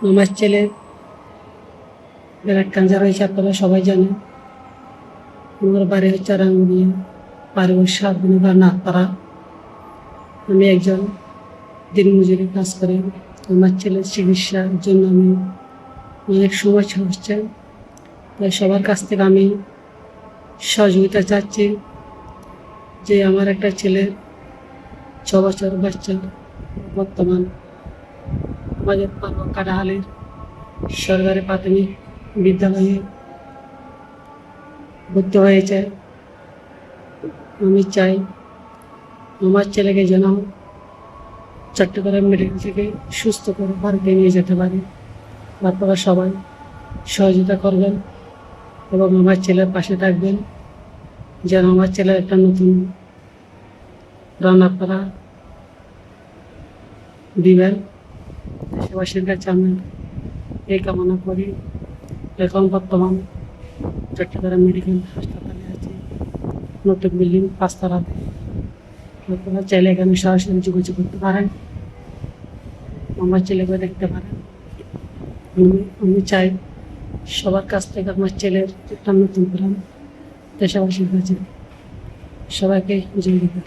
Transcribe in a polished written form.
আমার ছেলের blood cancer হয়েছে, আপনারা সবাই জানেন। আমার বাড়ি হচ্ছে রাঙ্গুনিয়া, বাড়ি হচ্ছে আধুনিকা নাথপাড়া। আমি একজন দিনমজুরি কাজ করি। আমার ছেলের চিকিৎসার জন্য আমি অনেক সমস্যা হচ্ছে, তাই সবার কাছ থেকে আমি সহযোগিতা চাচ্ছি যে আমার একটা ছেলের 6 বছর বাচ্চা বর্তমান আমাদের কাটাহালের সরকারি প্রাথমিক বিদ্যালয়ে ভর্তি হয়েছে। আমি চাই আমার ছেলেকে যেন চট্টগ্রাম মেডিকেল থেকে সুস্থ করে বাড়িতে নিয়ে যেতে পারি। আপনারা সবাই সহযোগিতা করবেন এবং আমার ছেলের পাশে থাকবেন, যেন আমার ছেলের একটা নতুন রান্না করা দিবেন। দেশবাসীর কাছে আমি এই কামনা করি। এখন বর্তমান চট্টগ্রাম মেডিকেল হাসপাতালে আছি, নতুন বিল্ডিং 5 তলাতে। আপনারা চাইলে এখানে সরাসরি যোগাযোগ করতে পারেন, আমার ছেলেকে দেখতে পারেন। আমি চাই সবার কাছ থেকে আমার ছেলের একটা নতুন প্ল্যান দেশবাসীর কাছে। সবাইকে জয় দিতে।